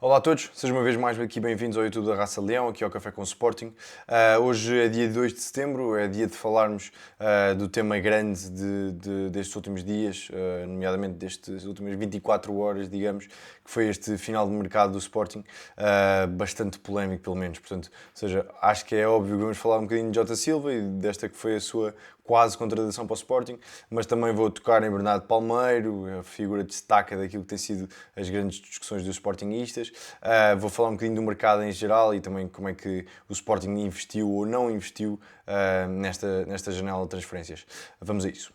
Olá a todos, sejam uma vez mais aqui bem-vindos ao YouTube da Raça Leão, aqui ao Café com Sporting. Hoje é dia 2 de setembro, é dia de falarmos do tema grande destes últimos dias, nomeadamente destas últimas 24 horas, digamos, que foi este final de mercado do Sporting, bastante polémico pelo menos. Portanto, ou seja, acho que é óbvio que vamos falar um bocadinho de Jota Silva e desta que foi a sua quase contratação para o Sporting, mas também vou tocar em Bernardo Palmeiro, a figura destaca daquilo que tem sido as grandes discussões dos sportinguistas. Vou falar um bocadinho do mercado em geral e também como é que o Sporting investiu ou não investiu nesta janela de transferências. Vamos a isso.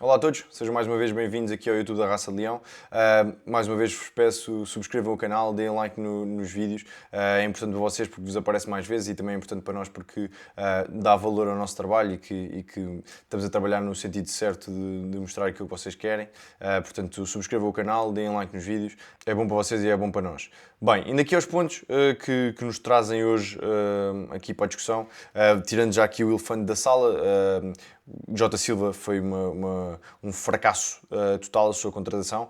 Olá a todos, sejam mais uma vez bem-vindos aqui ao YouTube da Raça Leão. Mais uma vez vos peço, subscrevam o canal, deem like nos vídeos. É importante para vocês porque vos aparece mais vezes e também é importante para nós porque dá valor ao nosso trabalho e que estamos a trabalhar no sentido certo de mostrar aquilo que vocês querem. Portanto, subscrevam o canal, deem like nos vídeos. É bom para vocês e é bom para nós. Bem, indo aqui aos pontos que nos trazem hoje aqui para a discussão, tirando já aqui o elefante da sala, Jota Silva foi um fracasso total a sua contratação.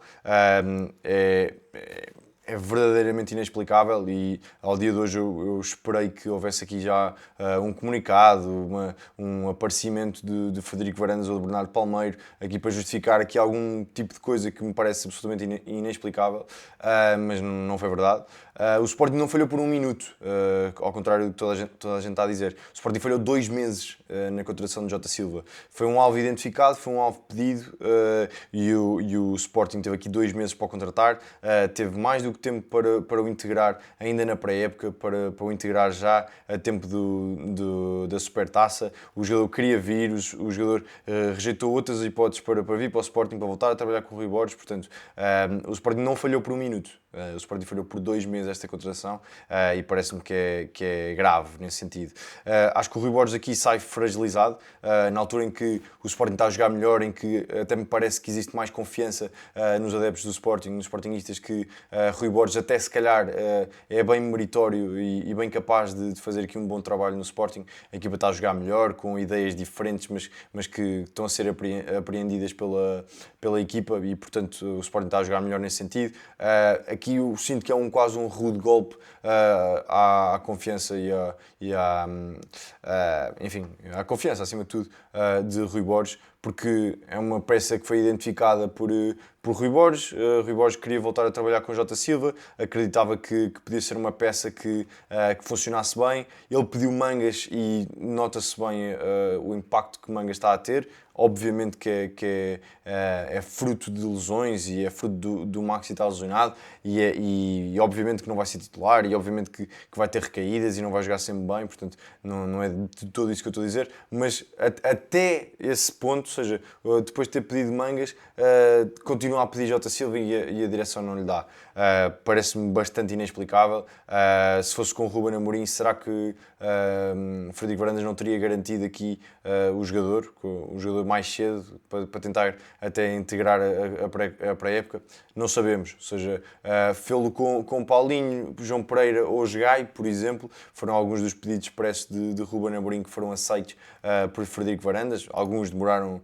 É verdadeiramente inexplicável e ao dia de hoje eu esperei que houvesse aqui já um comunicado, um aparecimento de Frederico Varandas ou de Bernardo Palmeiro aqui para justificar aqui algum tipo de coisa que me parece absolutamente inexplicável, mas não foi verdade. O Sporting não falhou por um minuto, ao contrário do que toda a gente está a dizer. O Sporting falhou 2 meses na contratação de Jota Silva. Foi um alvo identificado, foi um alvo pedido e o Sporting teve aqui 2 meses para o contratar, teve mais do que tempo para o integrar ainda na pré-época, para o integrar já a tempo da Supertaça. O jogador queria vir, o jogador rejeitou outras hipóteses para vir para o Sporting, para voltar a trabalhar com o Rui Borges. Portanto, o Sporting não falhou por um minuto. O Sporting falhou por 2 meses esta contratação e parece-me que é grave nesse sentido. Acho que o Rui Borges aqui sai fragilizado, na altura em que o Sporting está a jogar melhor, em que até me parece que existe mais confiança nos adeptos do Sporting, nos sportinguistas, que Rui Borges até se calhar é bem meritório e bem capaz de fazer aqui um bom trabalho no Sporting. A equipa está a jogar melhor, com ideias diferentes, mas que estão a ser apreendidas pela equipa e, portanto, o Sporting está a jogar melhor nesse sentido. Aqui eu sinto que é quase um rude golpe à confiança enfim, à confiança, acima de tudo, de Rui Borges, porque é uma peça que foi identificada por Rui Borges. Rui Borges queria voltar a trabalhar com Jota Silva, acreditava que podia ser uma peça que funcionasse bem. Ele pediu Mangas e nota-se bem o impacto que Mangas está a ter. Obviamente que é fruto de lesões e é fruto do Maxi estar lesionado e obviamente que não vai ser titular e obviamente que vai ter recaídas e não vai jogar sempre bem, portanto não é de todo isso que eu estou a dizer, mas até esse ponto, ou seja, depois de ter pedido Mangas, continua a pedir Jota Silva e a direção não lhe dá. Parece-me bastante inexplicável. Se fosse com o Ruben Amorim, será que Frederico Varandas não teria garantido aqui o jogador mais cedo para tentar até integrar a pré-época? Não sabemos. Ou seja, fê-lo com Paulinho, João Pereira ou Gai, por exemplo, foram alguns dos pedidos expressos de Ruben Amorim que foram aceitos por Frederico Varandas. Alguns demoraram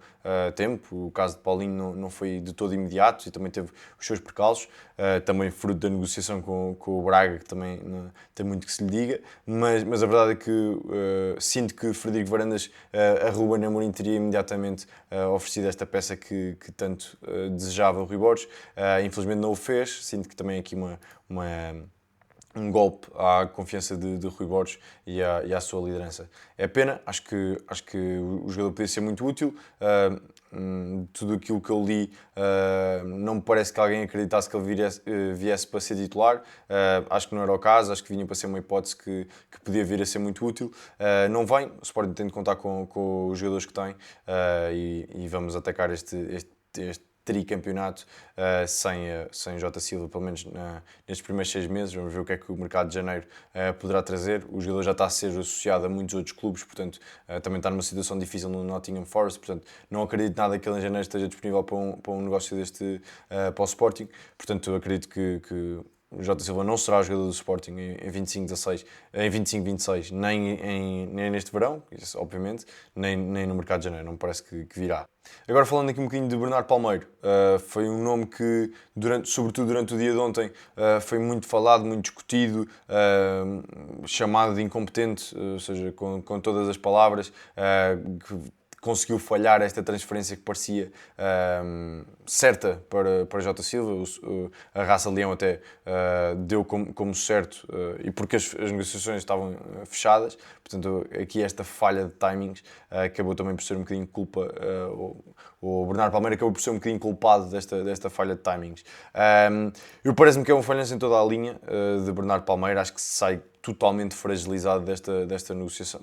tempo, o caso de Paulinho não foi de todo imediato e também teve os seus percalços, também fruto da negociação com o Braga, que também não tem muito que se lhe diga, mas a verdade é que sinto que Frederico Varandas a Ruben Amorim teria imediatamente oferecido esta peça que tanto desejava o Rui Borges. Infelizmente não o fez, sinto que também aqui um golpe à confiança de Rui Borges e à sua liderança. É pena, acho que o jogador podia ser muito útil. Tudo aquilo que eu li não me parece que alguém acreditasse que ele viesse para ser titular. Acho que não era o caso, acho que vinha para ser uma hipótese que podia vir a ser muito útil. Não vem, o Sporting tem de contar com os jogadores que tem e vamos atacar este tricampeonato sem Jota Silva, pelo menos nestes primeiros 6 meses. Vamos ver o que é que o mercado de janeiro poderá trazer. O jogador já está a ser associado a muitos outros clubes, portanto também está numa situação difícil no Nottingham Forest, portanto não acredito nada que ele em janeiro esteja disponível para um negócio deste para o Sporting, portanto eu acredito que o Jota Silva não será jogador do Sporting em 25-26, em 25-26, nem neste verão, isso, obviamente, nem no mercado de janeiro, não me parece que virá. Agora falando aqui um bocadinho de Bernardo Palmeiro, foi um nome que, sobretudo durante o dia de ontem, foi muito falado, muito discutido, chamado de incompetente, ou seja, com todas as palavras, que conseguiu falhar esta transferência que parecia certa para Jota Silva. A Raça Leão até deu como certo, e porque as negociações estavam fechadas. Portanto, aqui esta falha de timings acabou também por ser um bocadinho culpa. O Bernardo Palmeiro acabou por ser um bocadinho culpado desta falha de timings. Eu parece-me que é um falhanço em toda a linha de Bernardo Palmeiro. Acho que sai totalmente fragilizado desta negociação,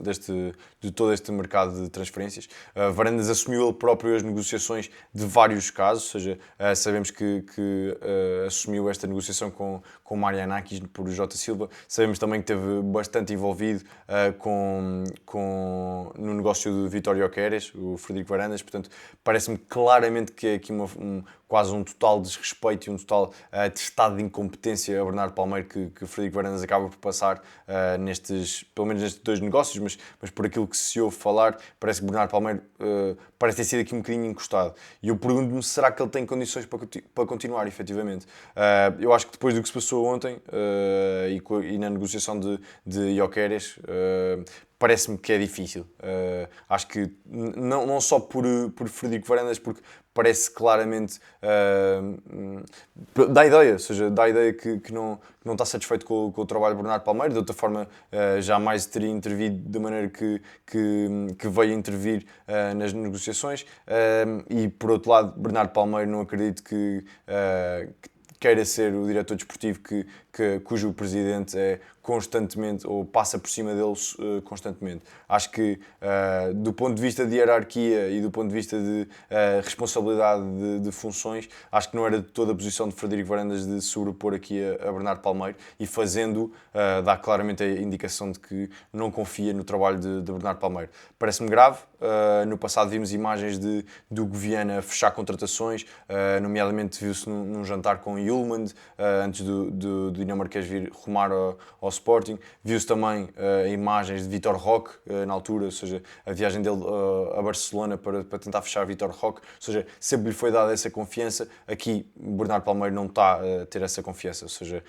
de todo este mercado de transferências. Varandas assumiu ele próprio as negociações de vários casos, ou seja, sabemos que assumiu esta negociação com Marianakis por Jota Silva. Sabemos também que esteve bastante envolvido no negócio do Vítor Gyökeres, o Frederico Varandas. Portanto, parece-me claramente que é aqui quase um total desrespeito e um total atestado de incompetência a Bernardo Palmeiro que o Frederico Varandas acaba por passar pelo menos nestes dois negócios, mas por aquilo que se ouve falar, parece que Bernardo Palmeiro parece ter sido aqui um bocadinho encostado. E eu pergunto-me, será que ele tem condições para continuar, efetivamente? Eu acho que depois do que se passou ontem e na negociação de Gyökeres, parece-me que é difícil. Acho que não só por Frederico Varandas, porque parece claramente dá ideia, ou seja, dá a ideia que não está satisfeito com o trabalho de Bernardo Palmeiro. De outra forma, jamais teria intervido da maneira que veio intervir nas negociações. E por outro lado, Bernardo Palmeiro não acredito que queira ser o diretor desportivo cujo presidente é constantemente, ou passa por cima deles constantemente. Acho que, do ponto de vista de hierarquia e do ponto de vista de responsabilidade de funções, acho que não era de toda a posição de Frederico Varandas de se sobrepor aqui a Bernardo Palmeiro, e fazendo, dá claramente a indicação de que não confia no trabalho de Bernardo Palmeiro. Parece-me grave. No passado vimos imagens do Goviana fechar contratações, nomeadamente viu-se num jantar com Yulman, antes do dinamarquês vir rumar ao Sporting. Viu-se também imagens de Vitor Roque na altura, ou seja, a viagem dele a Barcelona para tentar fechar Vitor Roque, ou seja, sempre lhe foi dada essa confiança. Aqui Bernardo Palmeiro não está a ter essa confiança, ou seja,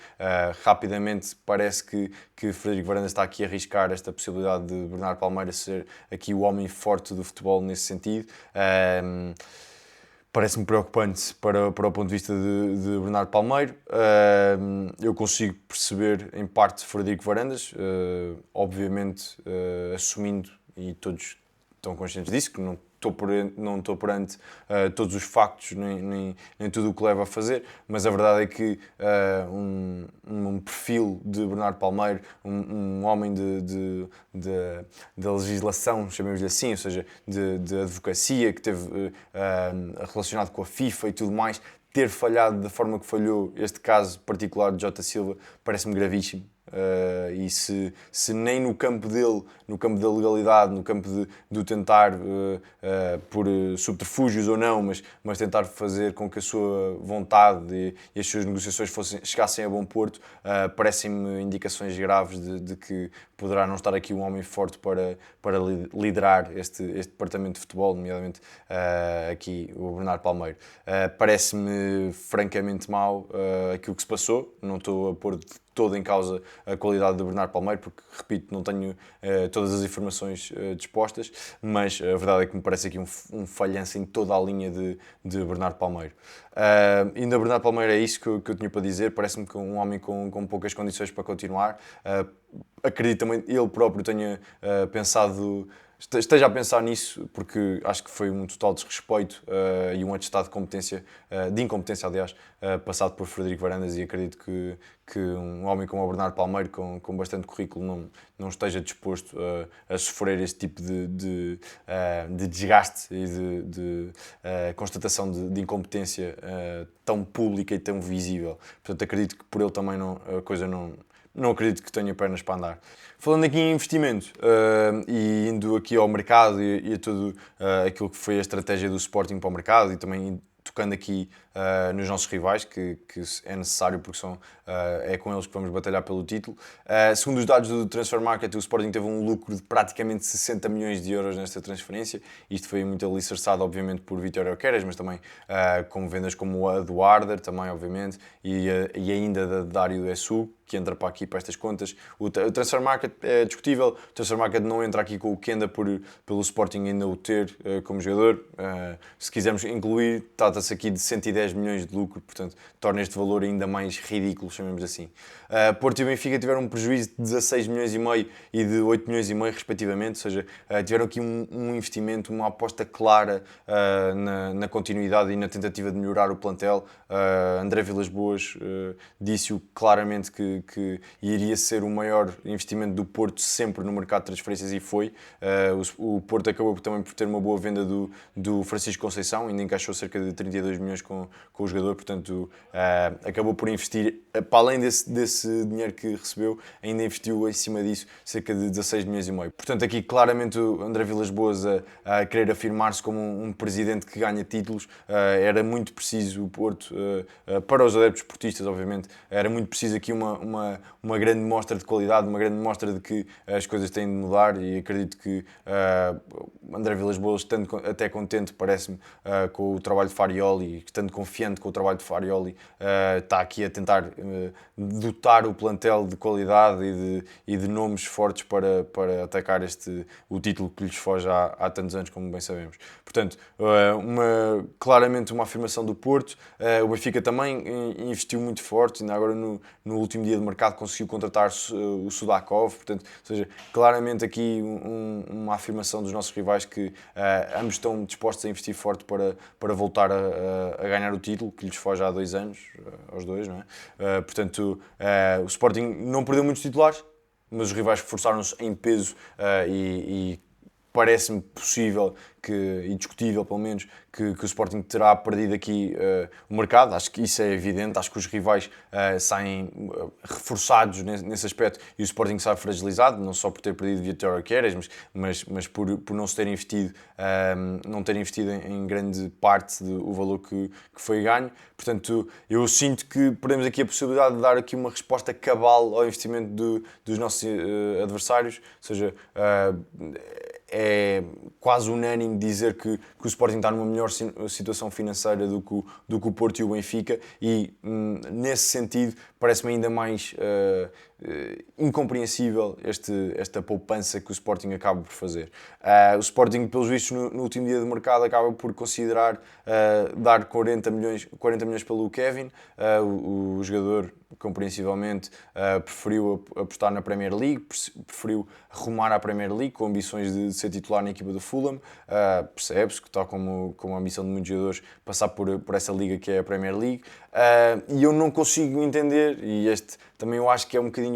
rapidamente parece que Frederico Varandas está aqui a arriscar esta possibilidade de Bernardo Palmeiro ser aqui o homem forte do futebol nesse sentido. Parece-me preocupante para o ponto de vista de Bernardo Palmeiro. Eu consigo perceber, em parte, Frederico Varandas, obviamente assumindo, e todos estão conscientes disso, que não estou perante todos os factos, nem tudo o que leva a fazer, mas a verdade é que um perfil de Bernardo Palmeiro, um homem da legislação, chamemos-lhe assim, ou seja, de advocacia, que esteve relacionado com a FIFA e tudo mais, ter falhado da forma que falhou este caso particular de Jota Silva, parece-me gravíssimo. E se nem no campo dele, no campo da legalidade, no campo de tentar, por subterfúgios ou não, mas tentar fazer com que a sua vontade e as suas negociações chegassem a bom porto, parecem-me indicações graves de que poderá não estar aqui um homem forte para liderar este departamento de futebol, nomeadamente aqui o Bernardo Palmeiro. Parece-me francamente mau aquilo que se passou. Não estou a pôr de todo em causa a qualidade de Bernardo Palmeiro, porque, repito, não tenho todas as informações dispostas, mas a verdade é que me parece aqui um falhanço em toda a linha de Bernardo Palmeiro. Ainda Bernardo Palmeiro, é isso que eu tinha para dizer. Parece-me que um homem com poucas condições para continuar. Acredito também ele próprio tenha esteja a pensar nisso, porque acho que foi um total desrespeito e um atestado de incompetência, aliás, passado por Frederico Varandas, e acredito que um homem como o Bernardo Palmeiro, com bastante currículo, não esteja disposto a sofrer este tipo de desgaste e de constatação de incompetência tão pública e tão visível. Portanto, acredito que por ele também a coisa não acredito que tenha pernas para andar. Falando aqui em investimento e indo aqui ao mercado e a tudo aquilo que foi a estratégia do Sporting para o mercado, e também tocando aqui nos nossos rivais, que é necessário porque é com eles que vamos batalhar pelo título. Segundo os dados do Transfer Market, o Sporting teve um lucro de praticamente 60 milhões de euros nesta transferência. Isto foi muito alicerçado, obviamente, por Vitório Oqueras, mas também com vendas como a do Arder, também, obviamente, e ainda da Dário Essu, que entra para estas contas. O Transfer Market é discutível, o Transfer Market não entra aqui com o Kenda pelo Sporting ainda o ter como jogador. Se quisermos incluir, trata-se aqui de 110 milhões de lucro, portanto, torna este valor ainda mais ridículo, chamemos assim. Porto e Benfica tiveram um prejuízo de 16 milhões e meio e de 8 milhões e meio, respectivamente, ou seja, tiveram aqui um investimento, uma aposta clara na continuidade e na tentativa de melhorar o plantel. André Vilas-Boas disse-o claramente que iria ser o maior investimento do Porto sempre no mercado de transferências, e foi. O Porto acabou também por ter uma boa venda do Francisco Conceição, ainda encaixou cerca de 32 milhões com o jogador, portanto acabou por investir, para além desse dinheiro que recebeu, ainda investiu em cima disso cerca de 16 milhões e meio. Portanto, aqui claramente o André Vilas-Boas a querer afirmar-se como um presidente que ganha títulos. Era muito preciso o Porto, para os adeptos portistas, obviamente, era muito preciso aqui uma grande mostra de qualidade, uma grande mostra de que as coisas têm de mudar, e acredito que André Vilas-Boas, estando até contente, parece-me, com o trabalho de Farioli, estando confiante com o trabalho de Farioli, está aqui a tentar dotar o plantel de qualidade e de nomes fortes para atacar o título que lhes foge há tantos anos, como bem sabemos. Portanto, claramente uma afirmação do Porto. O Benfica também investiu muito forte, ainda agora no último dia de mercado conseguiu contratar o Sudakov, portanto, ou seja, claramente aqui uma afirmação dos nossos rivais que ambos estão dispostos a investir forte para voltar a ganhar o título que lhes foge há 2 anos, aos dois, não é? Portanto, o Sporting não perdeu muitos titulares, mas os rivais reforçaram-se em peso, e parece-me possível e discutível, pelo menos, que o Sporting terá perdido aqui o mercado. Acho que isso é evidente. Acho que os rivais saem reforçados nesse aspecto, e o Sporting sai fragilizado, não só por ter perdido Vitória Oqueras, mas por não se ter investido, não ter investido em grande parte do valor que foi ganho. Portanto, eu sinto que perdemos aqui a possibilidade de dar aqui uma resposta cabal ao investimento dos nossos adversários, ou seja, é quase unânime dizer que o Sporting está numa melhor situação financeira do que o Porto e o Benfica, e nesse sentido parece-me ainda mais incompreensível esta poupança que o Sporting acaba por fazer. O Sporting, pelos vistos, no último dia de mercado, acaba por considerar dar 40 milhões pelo Kevin. O jogador, compreensivelmente, preferiu apostar na Premier League, preferiu rumar à Premier League com ambições de ser titular na equipa do Fulham. Percebe-se que está como a ambição de muitos jogadores passar por essa liga que é a Premier League. E eu não consigo entender, e este também eu acho que é um bocadinho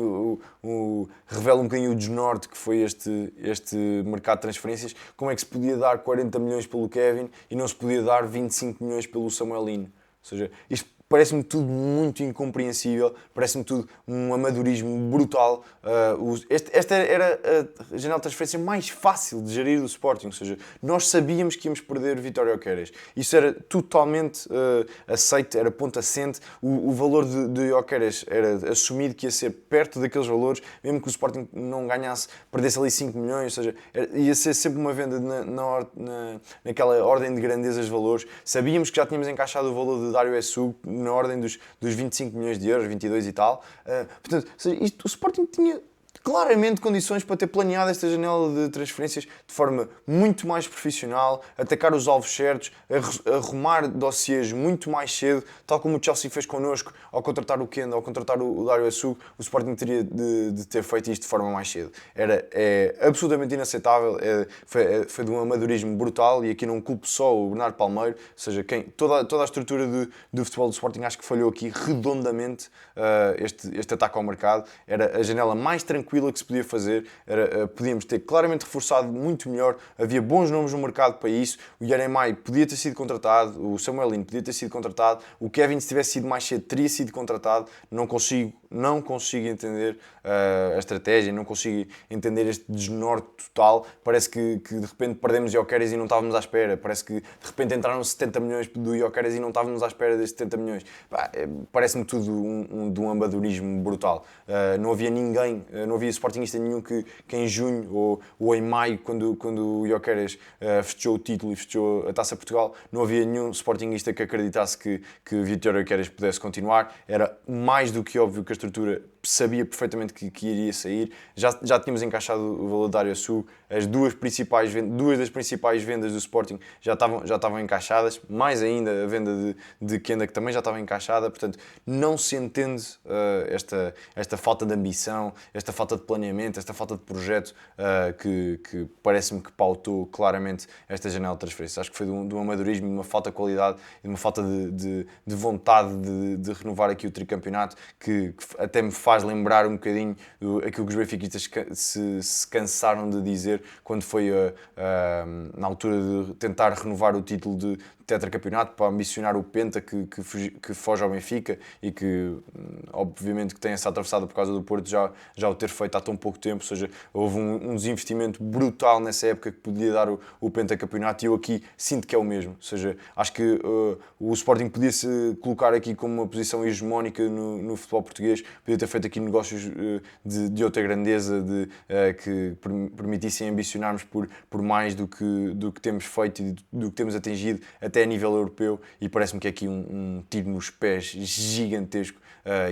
revela um bocadinho o desnorte que foi este mercado de transferências. Como é que se podia dar 40 milhões pelo Kevin e não se podia dar 25 milhões pelo Samuel Lino? Ou seja, isto parece-me tudo muito incompreensível, parece-me tudo um amadorismo brutal. Esta era a janela de transferência mais fácil de gerir do Sporting, ou seja, nós sabíamos que íamos perder Vitória Oqueras. Isso era totalmente aceito, era ponto assente. O valor de Oqueras era assumido que ia ser perto daqueles valores, mesmo que o Sporting não ganhasse, perdesse ali 5 milhões, ou seja, ia ser sempre uma venda naquela ordem de grandezas de valores. Sabíamos que já tínhamos encaixado o valor de Dário Essu na ordem dos 25 milhões de euros, 22 e tal. Portanto, ou seja, o Sporting tinha claramente condições para ter planeado esta janela de transferências de forma muito mais profissional, atacar os alvos certos, arrumar dossiês muito mais cedo, tal como o Chelsea fez connosco ao contratar o Kenda, ao contratar o Dário Essu. O Sporting teria de ter feito isto de forma mais cedo. É absolutamente inaceitável, foi de um amadorismo brutal, e aqui não culpo só o Bernardo Palmeiro, ou seja, toda a estrutura do futebol do Sporting acho que falhou aqui redondamente. Este ataque ao mercado era a janela mais tranquila que se podia fazer, podíamos ter claramente reforçado muito melhor, havia bons nomes no mercado para isso. O Yeremai podia ter sido contratado, o Samuel Lino podia ter sido contratado, o Kevin, se tivesse sido mais cedo, teria sido contratado. Não consigo não consigo entender a estratégia, não consigo entender este desnorte total. Parece que de repente perdemos Gyökeres e não estávamos à espera. Parece que de repente entraram 70 milhões do Gyökeres e não estávamos à espera destes 70 milhões. Parece-me tudo de um amadorismo brutal. Não havia ninguém, não havia sportingista nenhum que em junho ou em maio, quando o Gyökeres festejou o título e festejou a Taça Portugal, não havia nenhum sportingista que acreditasse que Vítor Gyökeres pudesse continuar. Era mais do que óbvio que a estrutura sabia perfeitamente que iria sair. Já tínhamos encaixado o valor da área sul. As duas das principais vendas do Sporting já estavam encaixadas. Mais ainda a venda de Kenda, que também já estava encaixada. Portanto, não se entende esta falta de ambição, esta falta de planeamento, esta falta de projeto que parece-me que pautou claramente esta janela de transferência. Acho que foi de um amadorismo, de uma falta de qualidade e de uma falta de vontade de renovar aqui o tricampeonato, que até me faz lembrar um bocadinho aquilo que os benfiquistas se cansaram de dizer quando foi na altura de tentar renovar o título de tetracampeonato para ambicionar o Penta que foge ao Benfica e que obviamente que tem essa atravessada por causa do Porto já o ter feito há tão pouco tempo. Ou seja, houve um desinvestimento brutal nessa época que podia dar o pentacampeonato, e eu aqui sinto que é o mesmo. Ou seja, acho que o Sporting podia-se colocar aqui como uma posição hegemónica no futebol português, podia ter feito aqui negócios de outra grandeza, que permitissem ambicionarmos por mais do que temos feito e do que temos atingido até a nível europeu, e parece-me que é aqui um tiro nos pés gigantesco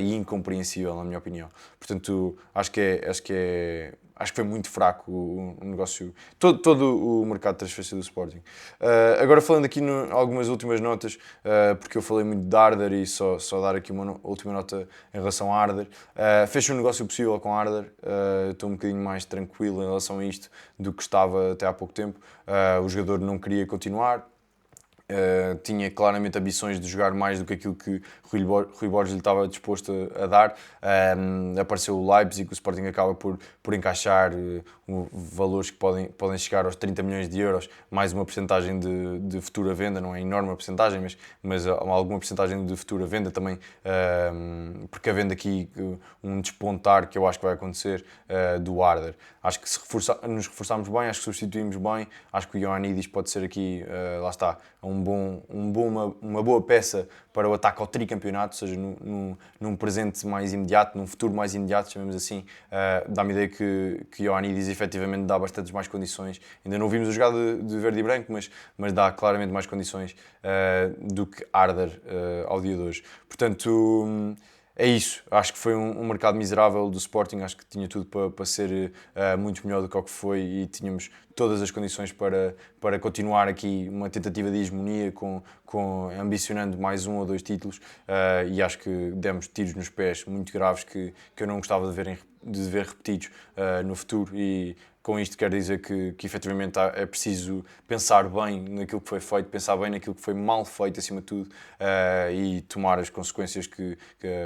e incompreensível, na minha opinião. Portanto, acho que foi muito fraco o negócio, todo o mercado de transferência do Sporting. Agora falando aqui algumas últimas notas, porque eu falei muito de Arder e só dar aqui uma última nota em relação a Arder. Fez o negócio possível com Arder, estou um bocadinho mais tranquilo em relação a isto do que estava até há pouco tempo. O jogador não queria continuar. Tinha claramente ambições de jogar mais do que aquilo que Rui Borges lhe estava disposto a dar. Apareceu o Leipzig, o Sporting acaba por encaixar valores que podem chegar aos 30 milhões de euros, mais uma porcentagem de futura venda, não é enorme a porcentagem, mas alguma porcentagem de futura venda também, porque havendo aqui um despontar que eu acho que vai acontecer do Arder. Acho que nos reforçámos bem, acho que substituímos bem, acho que o Ioannidis pode ser aqui, lá está, uma boa peça para o ataque ao tricampeonato, ou seja, num presente mais imediato, num futuro mais imediato, chamemos assim. Dá-me a ideia que Ioannidis efetivamente dá bastantes mais condições. Ainda não vimos o jogado de verde e branco, mas dá claramente mais condições do que Arder ao dia de hoje. Portanto, é isso. Acho que foi um mercado miserável do Sporting. Acho que tinha tudo para ser muito melhor do que o que foi, e tínhamos todas as condições para continuar aqui uma tentativa de hegemonia, ambicionando mais um ou dois títulos, e acho que demos tiros nos pés muito graves que eu não gostava de ver repetidos no futuro. E com isto quero dizer que efetivamente é preciso pensar bem naquilo que foi feito, pensar bem naquilo que foi mal feito, acima de tudo, e tomar as consequências,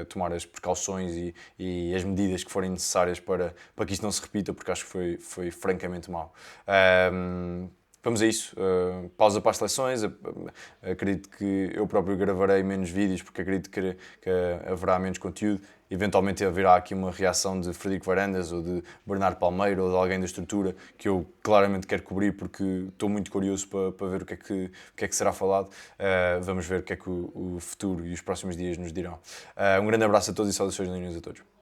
tomar as precauções e as medidas que forem necessárias para que isto não se repita, porque acho que foi francamente mau. Vamos a isso. Pausa para as seleções. Acredito que eu próprio gravarei menos vídeos, porque acredito que haverá menos conteúdo. Eventualmente haverá aqui uma reação de Frederico Varandas ou de Bernardo Palmeiro ou de alguém da estrutura que eu claramente quero cobrir, porque estou muito curioso para ver o que é que será falado. Vamos ver o que é que o futuro e os próximos dias nos dirão. Um grande abraço a todos e saudações leoninas a todos.